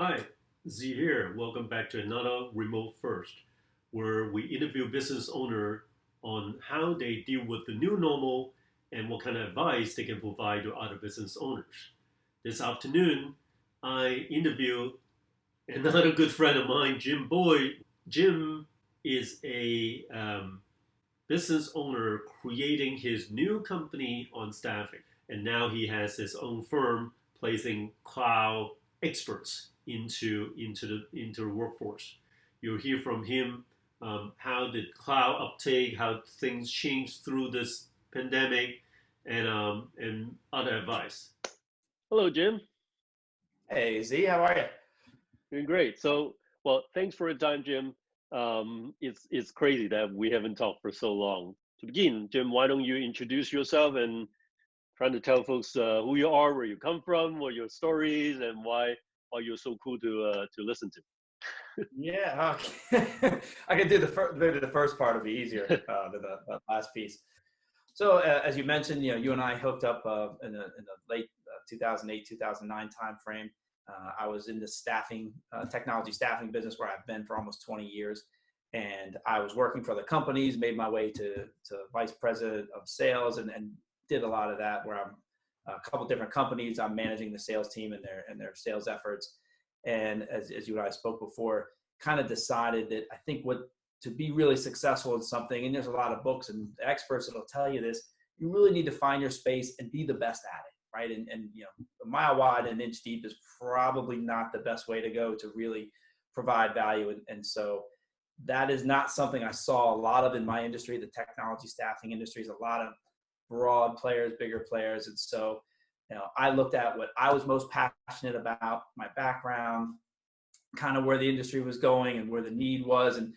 Hi, Z here. Welcome back to another Remote First, where we interview business owner on how they deal with the new normal and what kind of advice they can provide to other business owners. This afternoon, I interview another good friend of mine, Jim Boyd. Jim is a business owner creating his new company on staffing, and now he has his own firm placing cloud experts into the workforce. You'll hear from him how the cloud uptake, how things changed through this pandemic, and other advice. Hello, Jim. Hey Z, how are you? Doing great. Well, thanks for your time, Jim. It's crazy that we haven't talked for so long. To begin, Jim, why don't you introduce yourself and trying to tell folks who you are, where you come from, what your stories, and why you're so cool to listen to. Yeah, okay. I can do maybe the first part will be easier than the last piece. So as you mentioned, you and I hooked up in the late 2008, 2009 timeframe. I was in the technology staffing business where I've been for almost 20 years. And I was working for the companies, made my way to vice president of sales and did a lot of that where I'm a couple different companies. I'm managing the sales team and their sales efforts. And as you and I spoke before, kind of decided that I think to be really successful in something, and there's a lot of books and experts that'll tell you this, you really need to find your space and be the best at it, right? And a mile wide and an inch deep is probably not the best way to go to really provide value. And so that is not something I saw a lot of in my industry. The technology staffing industry is a lot of broad players, bigger players. And so, I looked at what I was most passionate about, my background, kind of where the industry was going and where the need was. And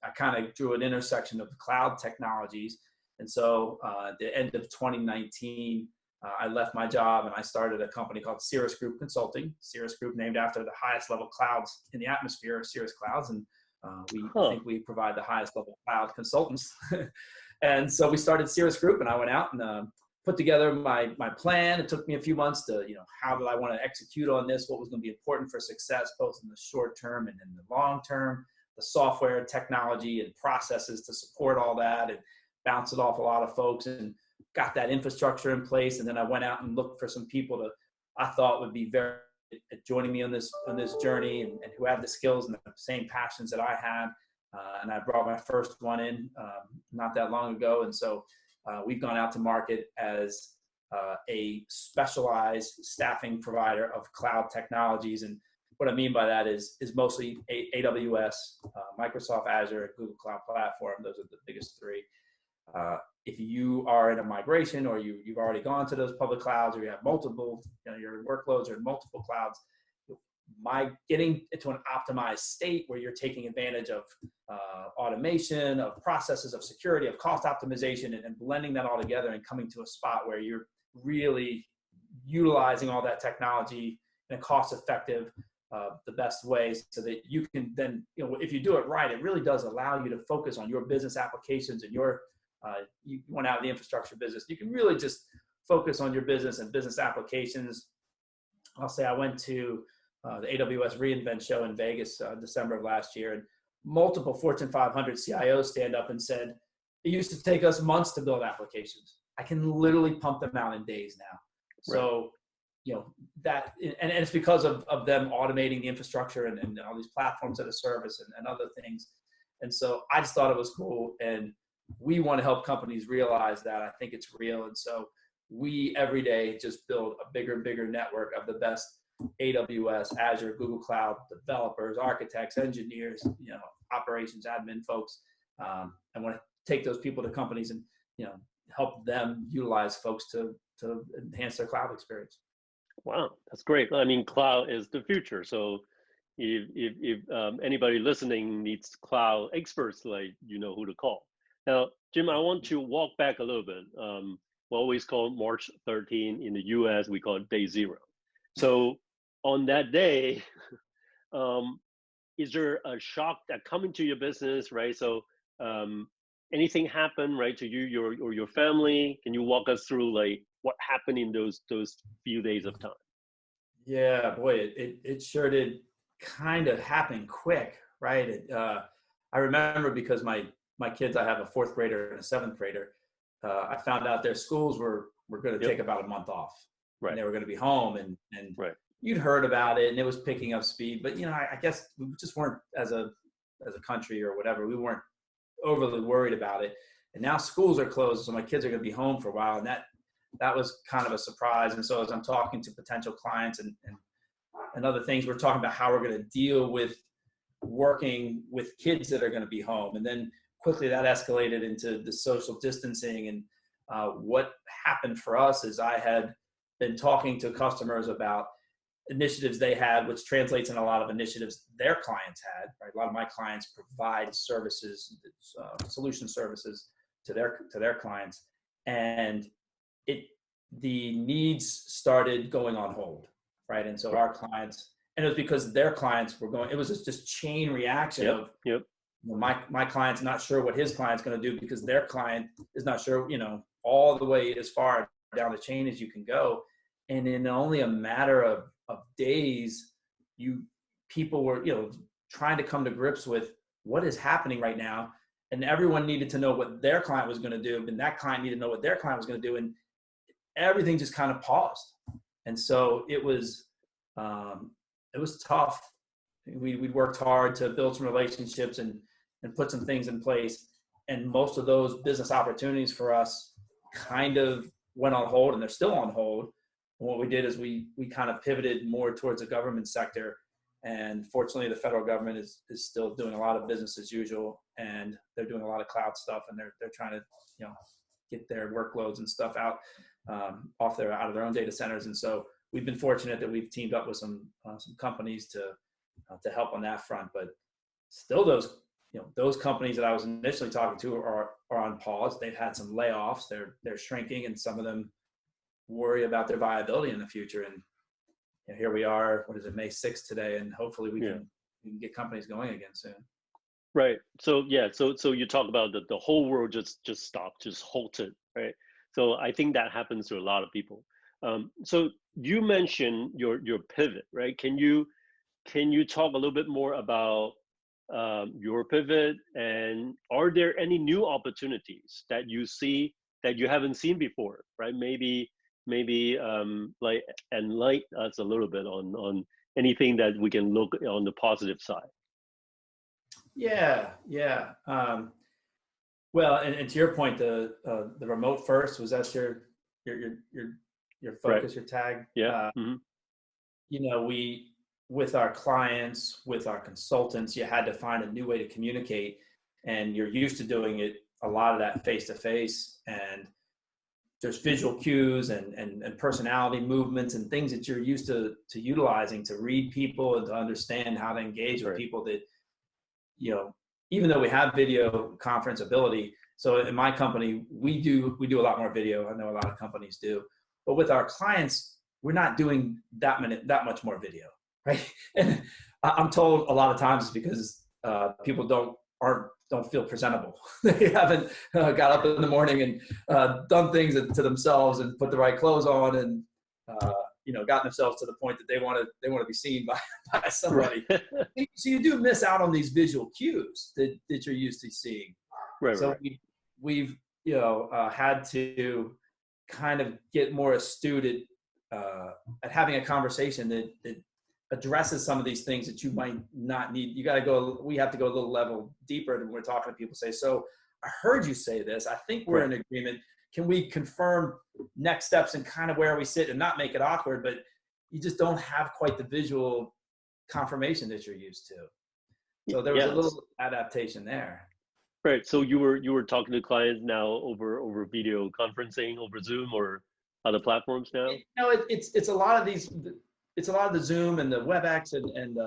I kind of drew an intersection of cloud technologies. And so at the end of 2019, I left my job and I started a company called Cirrus Group Consulting. Cirrus Group named after the highest level clouds in the atmosphere, Cirrus Clouds. And we think we provide the highest level cloud consultants. And so we started Cirrus Group, and I went out and put together my plan. It took me a few months to, how did I want to execute on this? What was going to be important for success, both in the short term and in the long term, the software, technology, and processes to support all that, and bounce it off a lot of folks and got that infrastructure in place. And then I went out and looked for some people I thought would be very joining me on this journey and who had the skills and the same passions that I had. And I brought my first one in not that long ago. And so we've gone out to market as a specialized staffing provider of cloud technologies. And what I mean by that is mostly AWS, Microsoft Azure, and Google Cloud Platform. Those are the biggest three. If you are in a migration or you've already gone to those public clouds, or you have multiple, your workloads are in multiple clouds, getting into an optimized state where you're taking advantage of automation, of processes, of security, of cost optimization, and blending that all together and coming to a spot where you're really utilizing all that technology in a cost-effective, the best way, so that you can then, if you do it right, it really does allow you to focus on your business applications and you went out of the infrastructure business. You can really just focus on your business and business applications. I'll say I went to the AWS reInvent show in Vegas, December of last year, and multiple Fortune 500 CIOs stand up and said, it used to take us months to build applications. I can literally pump them out in days now. Right. So, that, and it's because of them automating the infrastructure and all these platforms as a service and other things. And so I just thought it was cool. And we want to help companies realize that. I think it's real. And so we every day just build a bigger and bigger network of the best AWS, Azure, Google Cloud developers, architects, engineers, operations, admin folks. I want to take those people to companies and, help them utilize folks to enhance their cloud experience. Wow, that's great. I mean, cloud is the future. So if anybody listening needs cloud experts, you know who to call. Now, Jim, I want to walk back a little bit. We always call March 13 in the US, we call it day zero. So on that day, is there a shock that come into your business, right? So anything happen, right, to you or your family? Can you walk us through what happened in those few days of time? Yeah, boy, it sure did kind of happened quick, right? I remember because my kids, I have a fourth grader and a seventh grader. I found out their schools were going to Yep. take about a month off, and Right. they were going to be home, and Right. you'd heard about it, and it was picking up speed. But I guess we just weren't as a country or whatever. We weren't overly worried about it. And now schools are closed, so my kids are going to be home for a while, and that was kind of a surprise. And so as I'm talking to potential clients and other things, we're talking about how we're going to deal with working with kids that are going to be home. And then quickly that escalated into the social distancing. And what happened for us is I had been talking to customers about initiatives they had, which translates in a lot of initiatives their clients had. Right? A lot of my clients provide services, solution services to their clients, and the needs started going on hold, right? And so our clients, and it was because their clients were going. It was just chain reaction Yep. of Yep. my client's not sure what his client's going to do because their client is not sure, all the way as far down the chain as you can go. And in only a matter of days, people were, trying to come to grips with what is happening right now. And everyone needed to know what their client was going to do. And that client needed to know what their client was going to do. And everything just kind of paused. And so it was tough. We'd worked hard to build some relationships and put some things in place. And most of those business opportunities for us kind of went on hold, and they're still on hold. And what we did is we kind of pivoted more towards the government sector. And fortunately, the federal government is still doing a lot of business as usual, and they're doing a lot of cloud stuff, and they're trying to, get their workloads and stuff out out of their own data centers. And so we've been fortunate that we've teamed up with some companies to help on that front. But still, those companies that I was initially talking to are on pause. They've had some layoffs. They're shrinking, and some of them worry about their viability in the future. And here we are. What is it, May 6th today? And hopefully we can get companies going again soon. Right. So yeah. So you talk about the whole world just stopped, just halted, right? So I think that happens to a lot of people. So you mentioned your pivot, right? Can you talk a little bit more about your pivot, and are there any new opportunities that you see that you haven't seen before, right? Maybe like enlighten us a little bit on anything that we can look on the positive side. Yeah. Well, and to your point, the remote first, was that your focus, Right. your tag? Yeah. Mm-hmm. We, with our clients, with our consultants, you had to find a new way to communicate, and you're used to doing it, a lot of that face to face, and there's visual cues and personality movements and things that you're used to utilizing to read people and to understand how to engage with people that, even though we have video conference ability. So in my company, we do a lot more video. I know a lot of companies do, but with our clients, we're not doing that much more video, right? And I'm told a lot of times it's because people don't feel presentable. They haven't got up in the morning and done things to themselves and put the right clothes on and gotten themselves to the point that they want to be seen by somebody. Right. So you do miss out on these visual cues that you're used to seeing. Right. So right. we've had to kind of get more astute at having a conversation that addresses some of these things that you might not need. We have to go a little level deeper when we're talking to people. Say, so I heard you say this. I think we're in agreement. Can we confirm next steps and kind of where we sit and not make it awkward, but you just don't have quite the visual confirmation that you're used to. So there was a little adaptation there. Right. So you were talking to clients now over video conferencing, over Zoom or other platforms now? It's a lot of these. It's a lot of the Zoom and the WebEx and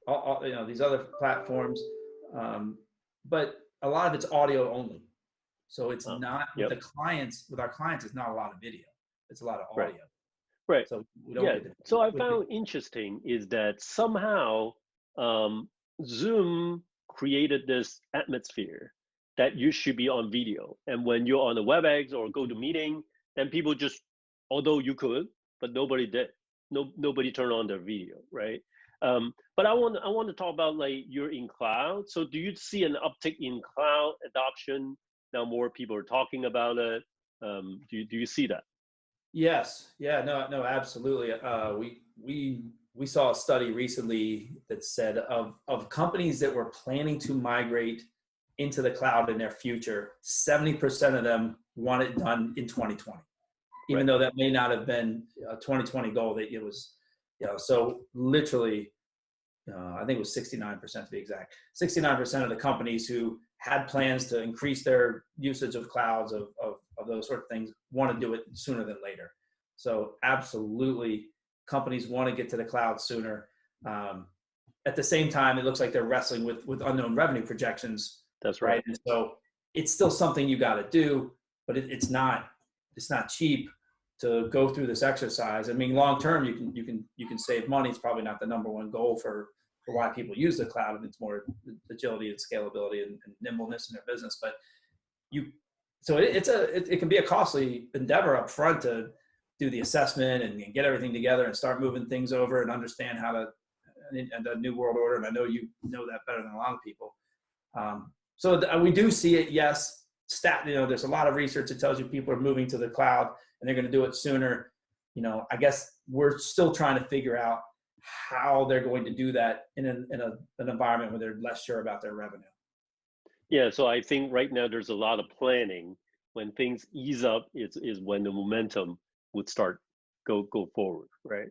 all, these other platforms, but a lot of it's audio only. So it's not with the clients. With our clients, it's not a lot of video. It's a lot of audio. Right. So we don't get so I found interesting is that somehow Zoom created this atmosphere that you should be on video, and when you're on the WebEx or go to meeting, then people just, although you could, but nobody did. nobody turn on their video, right? But I want to talk about like you're in cloud. So do you see an uptick in cloud adoption now? More people are talking about it. Do you see that? Yes. Yeah. No. No. Absolutely. We saw a study recently that said of companies that were planning to migrate into the cloud in their future, 70% of them want it done in 2020, even Right. though that may not have been a 2020 goal. That it was, so literally, I think it was 69% to be exact. 69% of the companies who had plans to increase their usage of clouds of those sort of things want to do it sooner than later. So absolutely, companies want to get to the cloud sooner. At the same time, it looks like they're wrestling with unknown revenue projections, That's right. right? And so it's still something you got to do, but it's not cheap to go through this exercise. I mean, long term, you can save money. It's probably not the number one goal for why people use the cloud, and it's more agility and scalability and nimbleness in their business. But it can be a costly endeavor up front to do the assessment and get everything together and start moving things over and understand how to and the new world order. And I know you know that better than a lot of people. We do see it. Yes, there's a lot of research that tells you people are moving to the cloud and they're going to do it sooner. I guess we're still trying to figure out how they're going to do that in an environment where they're less sure about their revenue. Yeah, so I think right now there's a lot of planning. When things ease up, is when the momentum would start go forward, right?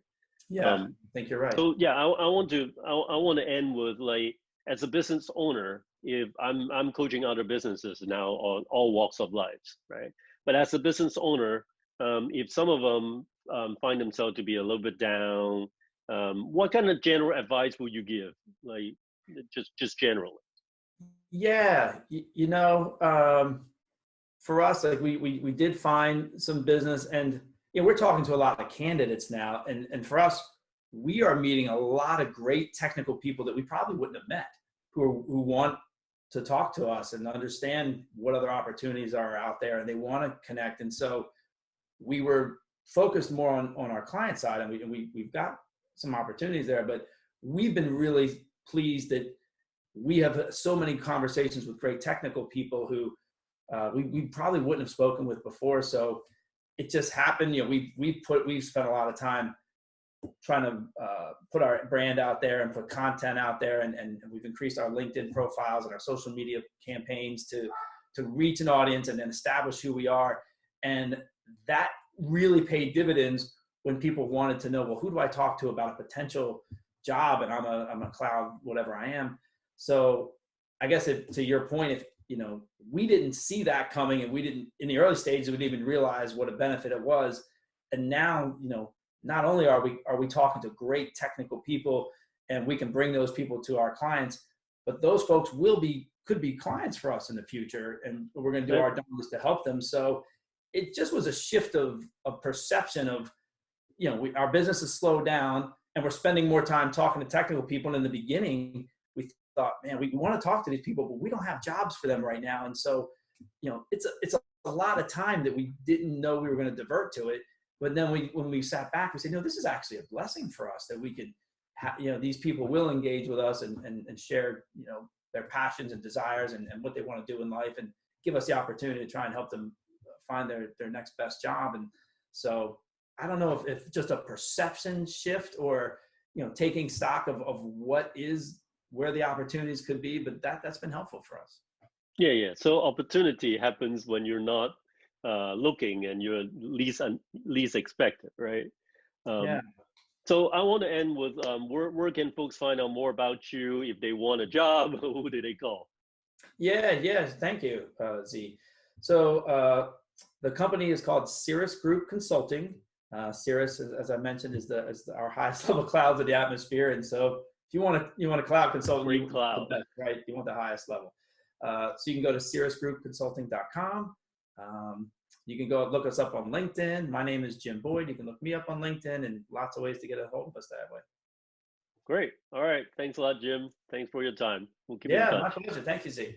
Yeah, I think you're right. So yeah, I want to end with like, as a business owner, if I'm coaching other businesses now on all walks of life, right? But as a business owner, if some of them find themselves to be a little bit down, what kind of general advice would you give? Like just generally. Yeah, for us, like we did find some business, and we're talking to a lot of candidates now, and for us, we are meeting a lot of great technical people that we probably wouldn't have met, who want to talk to us and understand what other opportunities are out there, and they want to connect. And so we were focused more on our client side, and we've got some opportunities there, but we've been really pleased that we have so many conversations with great technical people who we probably wouldn't have spoken with before. So it just happened. We've spent a lot of time trying to put our brand out there and put content out there, and we've increased our LinkedIn profiles and our social media campaigns to reach an audience and then establish who we are. And that really paid dividends when people wanted to know, well, who do I talk to about a potential job? And I'm a cloud, whatever I am. So I guess to your point, if we didn't see that coming, and we didn't in the early stages, we didn't even realize what a benefit it was. And now, not only are we talking to great technical people, and we can bring those people to our clients, but those folks could be clients for us in the future, and we're going to do our darndest to help them. So it just was a shift of perception of, our business has slowed down, and we're spending more time talking to technical people. And in the beginning, we thought, man, we want to talk to these people, but we don't have jobs for them right now. And so, it's a lot of time that we didn't know we were going to divert to it. But then when we sat back, we said, no, this is actually a blessing for us that we could, these people will engage with us and share, their passions and desires and what they want to do in life, and give us the opportunity to try and help them find their next best job. And so I don't know if just a perception shift or, taking stock of where the opportunities could be, but that's been helpful for us. Yeah. So opportunity happens when you're not looking and you're least expected, right? Yeah. So I want to end with where can folks find out more about you if they want a job? Who do they call? Yeah. Thank you, Z. So the company is called Cirrus Group Consulting. Cirrus, as I mentioned, is our highest level clouds of the atmosphere. And so if you want a cloud consultant, Great cloud, right? You want the highest level. So you can go to cirrusgroupconsulting.com. You can go look us up on LinkedIn. My name is Jim Boyd. You can look me up on LinkedIn, and lots of ways to get a hold of us that way. Great. All right. Thanks a lot, Jim. Thanks for your time. We'll keep in touch. My pleasure. Thank you, Z.